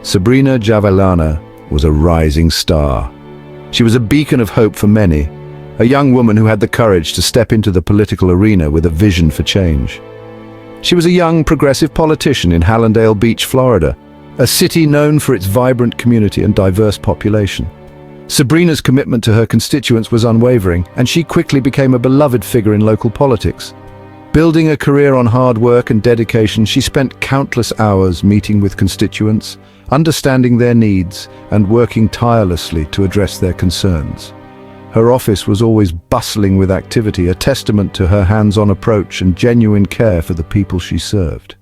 Sabrina Javelana was a rising star. She was a beacon of hope for many, a young woman who had the courage to step into the political arena with a vision for change. She was a young, progressive politician in Hallandale Beach, Florida, a city known for its vibrant community and diverse population. Sabrina's commitment to her constituents was unwavering, and she quickly became a beloved figure in local politics. Building a career on hard work and dedication, she spent countless hours meeting with constituents, understanding their needs, and working tirelessly to address their concerns. Her office was always bustling with activity, a testament to her hands-on approach and genuine care for the people she served.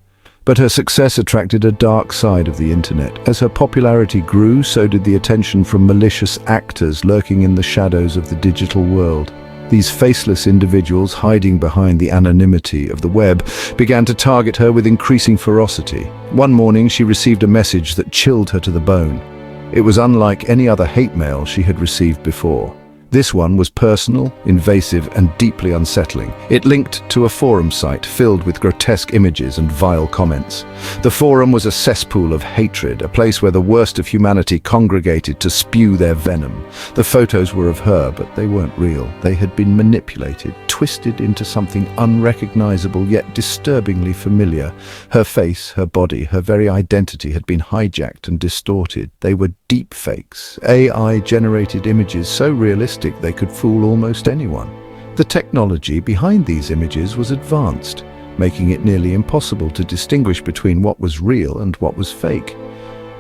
But her success attracted a dark side of the internet. As her popularity grew, so did the attention from malicious actors lurking in the shadows of the digital world. These faceless individuals, hiding behind the anonymity of the web, began to target her with increasing ferocity. One morning, she received a message that chilled her to the bone. It was unlike any other hate mail she had received before. This one was personal, invasive, and deeply unsettling. It linked to a forum site filled with grotesque images and vile comments. The forum was a cesspool of hatred, a place where the worst of humanity congregated to spew their venom. The photos were of her, but they weren't real. They had been manipulated, twisted into something unrecognizable yet disturbingly familiar. Her face, her body, her very identity had been hijacked and distorted. They were deepfakes, AI-generated images so realistic they could fool almost anyone. The technology behind these images was advanced, making it nearly impossible to distinguish between what was real and what was fake.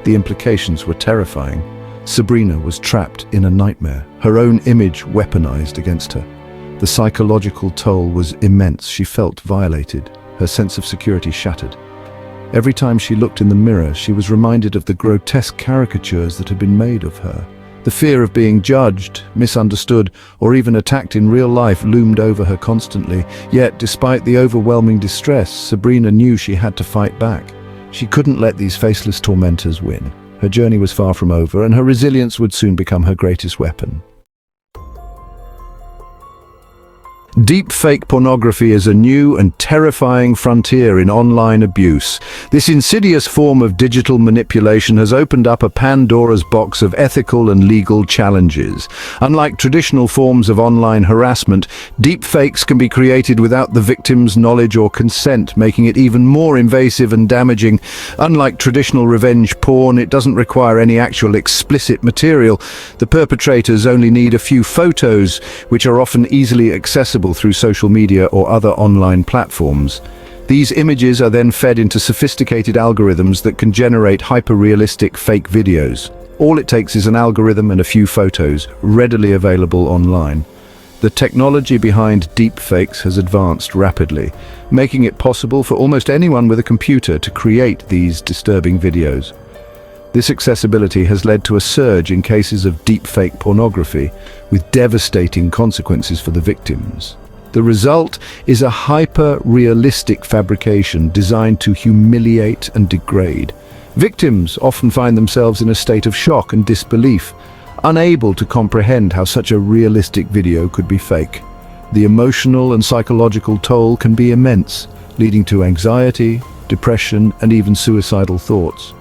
The implications were terrifying. Sabrina was trapped in a nightmare, her own image weaponized against her. The psychological toll was immense. She felt violated, her sense of security shattered. Every time she looked in the mirror, she was reminded of the grotesque caricatures that had been made of her. The fear of being judged, misunderstood, or even attacked in real life loomed over her constantly. Yet, despite the overwhelming distress, Sabrina knew she had to fight back. She couldn't let these faceless tormentors win. Her journey was far from over, and her resilience would soon become her greatest weapon. Deepfake pornography is a new and terrifying frontier in online abuse. This insidious form of digital manipulation has opened up a Pandora's box of ethical and legal challenges. Unlike traditional forms of online harassment, deepfakes can be created without the victim's knowledge or consent, making it even more invasive and damaging. Unlike traditional revenge porn, it doesn't require any actual explicit material. The perpetrators only need a few photos, which are often easily accessible through social media or other online platforms. These images are then fed into sophisticated algorithms that can generate hyper-realistic fake videos. All it takes is an algorithm and a few photos, readily available online. The technology behind deepfakes has advanced rapidly, making it possible for almost anyone with a computer to create these disturbing videos. This accessibility has led to a surge in cases of deepfake pornography, with devastating consequences for the victims. The result is a hyper-realistic fabrication designed to humiliate and degrade. Victims often find themselves in a state of shock and disbelief, unable to comprehend how such a realistic video could be fake. The emotional and psychological toll can be immense, leading to anxiety, depression, and even suicidal thoughts.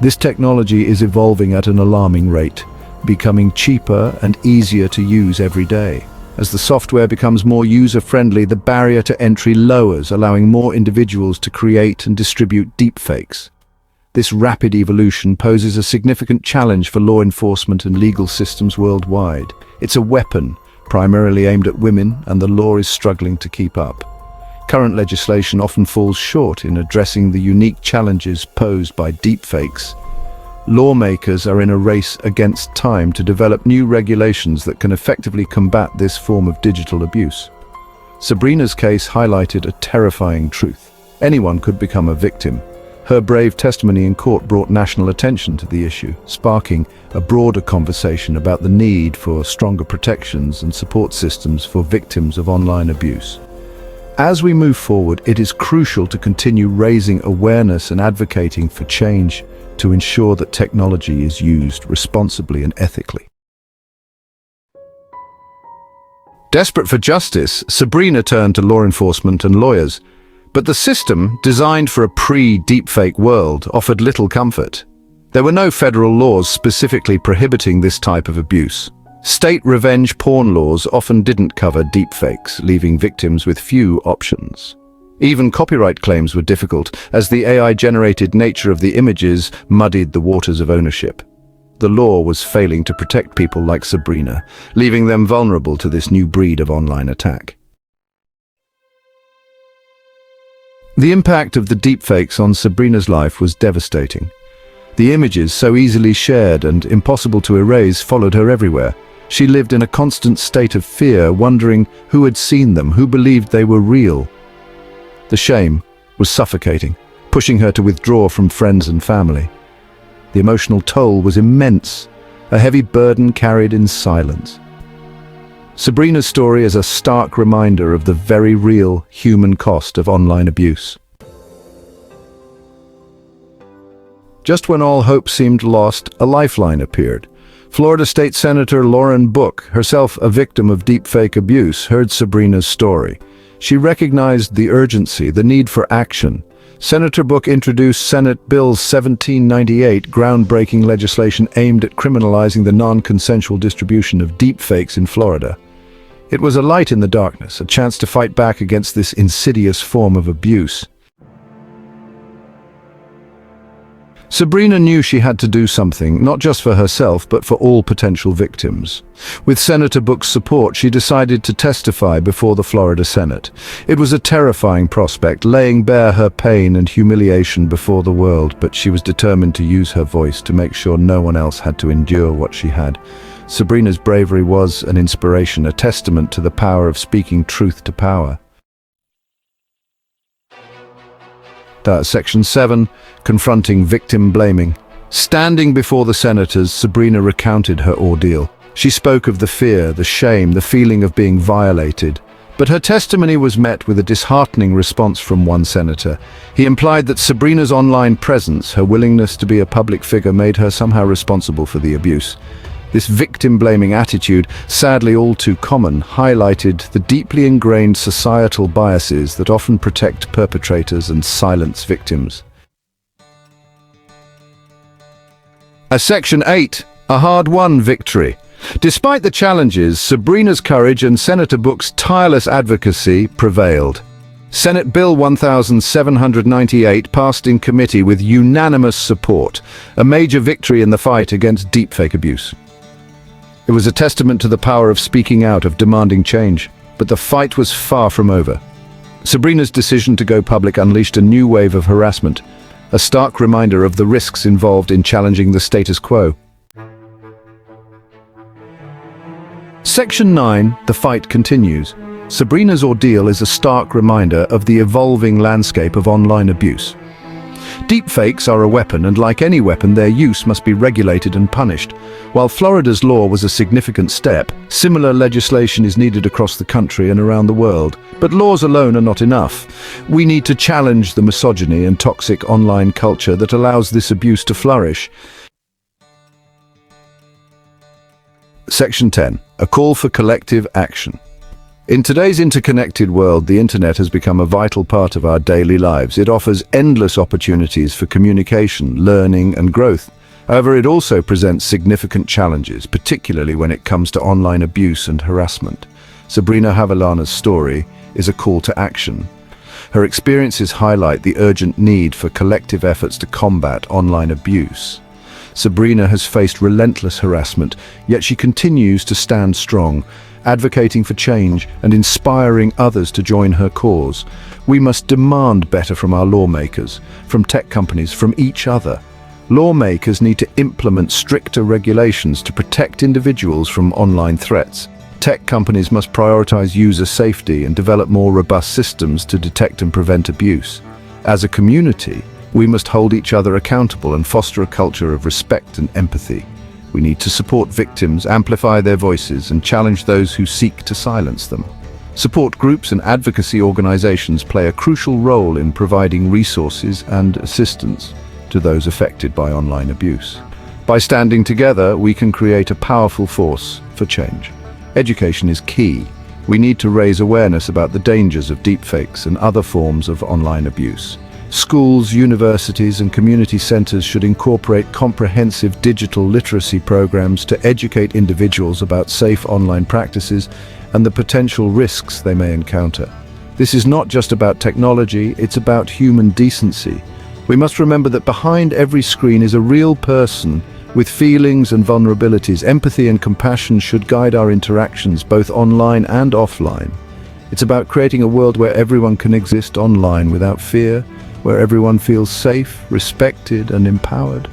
This technology is evolving at an alarming rate, becoming cheaper and easier to use every day. As the software becomes more user-friendly, the barrier to entry lowers, allowing more individuals to create and distribute deepfakes. This rapid evolution poses a significant challenge for law enforcement and legal systems worldwide. It's a weapon, primarily aimed at women, and the law is struggling to keep up. Current legislation often falls short in addressing the unique challenges posed by deepfakes. Lawmakers are in a race against time to develop new regulations that can effectively combat this form of digital abuse. Sabrina's case highlighted a terrifying truth. Anyone could become a victim. Her brave testimony in court brought national attention to the issue, sparking a broader conversation about the need for stronger protections and support systems for victims of online abuse. As we move forward, it is crucial to continue raising awareness and advocating for change to ensure that technology is used responsibly and ethically. Desperate for justice, Sabrina turned to law enforcement and lawyers, but the system, designed for a pre-deepfake world, offered little comfort. There were no federal laws specifically prohibiting this type of abuse. State revenge porn laws often didn't cover deepfakes, leaving victims with few options. Even copyright claims were difficult, as the AI-generated nature of the images muddied the waters of ownership. The law was failing to protect people like Sabrina, leaving them vulnerable to this new breed of online attack. The impact of the deepfakes on Sabrina's life was devastating. The images, so easily shared and impossible to erase, followed her everywhere. She lived in a constant state of fear, wondering who had seen them, who believed they were real. The shame was suffocating, pushing her to withdraw from friends and family. The emotional toll was immense, a heavy burden carried in silence. Sabrina's story is a stark reminder of the very real human cost of online abuse. Just when all hope seemed lost, a lifeline appeared. Florida State Senator Lauren Book, herself a victim of deepfake abuse, heard Sabrina's story. She recognized the urgency, the need for action. Senator Book introduced Senate Bill 1798, groundbreaking legislation aimed at criminalizing the non-consensual distribution of deepfakes in Florida. It was a light in the darkness, a chance to fight back against this insidious form of abuse. Sabrina knew she had to do something, not just for herself, but for all potential victims. With Senator Book's support, she decided to testify before the Florida Senate. It was a terrifying prospect, laying bare her pain and humiliation before the world, but she was determined to use her voice to make sure no one else had to endure what she had. Sabrina's bravery was an inspiration, a testament to the power of speaking truth to power. Section 7, Confronting Victim-Blaming. Standing before the senators, Sabrina recounted her ordeal. She spoke of the fear, the shame, the feeling of being violated. But her testimony was met with a disheartening response from one senator. He implied that Sabrina's online presence, her willingness to be a public figure, made her somehow responsible for the abuse. This victim-blaming attitude, sadly all too common, highlighted the deeply ingrained societal biases that often protect perpetrators and silence victims. Section 8, a hard-won victory. Despite the challenges, Sabrina's courage and Senator Book's tireless advocacy prevailed. Senate Bill 1798 passed in committee with unanimous support, a major victory in the fight against deepfake abuse. It was a testament to the power of speaking out, of demanding change, but the fight was far from over. Sabrina's decision to go public unleashed a new wave of harassment, a stark reminder of the risks involved in challenging the status quo. Section 9, the fight continues. Sabrina's ordeal is a stark reminder of the evolving landscape of online abuse. Deepfakes are a weapon, and like any weapon, their use must be regulated and punished. While Florida's law was a significant step, similar legislation is needed across the country and around the world. But laws alone are not enough. We need to challenge the misogyny and toxic online culture that allows this abuse to flourish. Section 10, a call for collective action. In today's interconnected world, the internet has become a vital part of our daily lives. It offers endless opportunities for communication, learning, and growth. However, it also presents significant challenges, particularly when it comes to online abuse and harassment. Sabrina Havellana's story is a call to action. Her experiences highlight the urgent need for collective efforts to combat online abuse. Sabrina has faced relentless harassment, yet she continues to stand strong, advocating for change and inspiring others to join her cause. We must demand better from our lawmakers, from tech companies, from each other. Lawmakers need to implement stricter regulations to protect individuals from online threats. Tech companies must prioritize user safety and develop more robust systems to detect and prevent abuse. As a community, we must hold each other accountable and foster a culture of respect and empathy. We need to support victims, amplify their voices, and challenge those who seek to silence them. Support groups and advocacy organizations play a crucial role in providing resources and assistance to those affected by online abuse. By standing together, we can create a powerful force for change. Education is key. We need to raise awareness about the dangers of deepfakes and other forms of online abuse. Schools, universities, and community centers should incorporate comprehensive digital literacy programs to educate individuals about safe online practices and the potential risks they may encounter. This is not just about technology, it's about human decency. We must remember that behind every screen is a real person with feelings and vulnerabilities. Empathy and compassion should guide our interactions, both online and offline. It's about creating a world where everyone can exist online without fear, where everyone feels safe, respected, and empowered.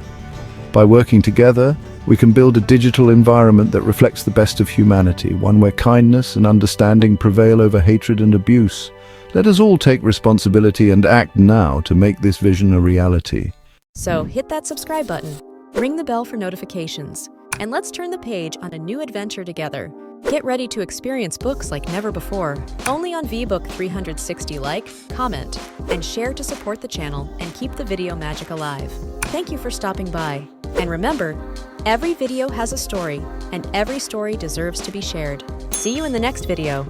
By working together, we can build a digital environment that reflects the best of humanity, one where kindness and understanding prevail over hatred and abuse. Let us all take responsibility and act now to make this vision a reality. So hit that subscribe button, ring the bell for notifications, and let's turn the page on a new adventure together. Get ready to experience books like never before, only on VBook 360. Like, comment, and share to support the channel and keep the video magic alive. Thank you for stopping by. And remember, every video has a story, and every story deserves to be shared. See you in the next video.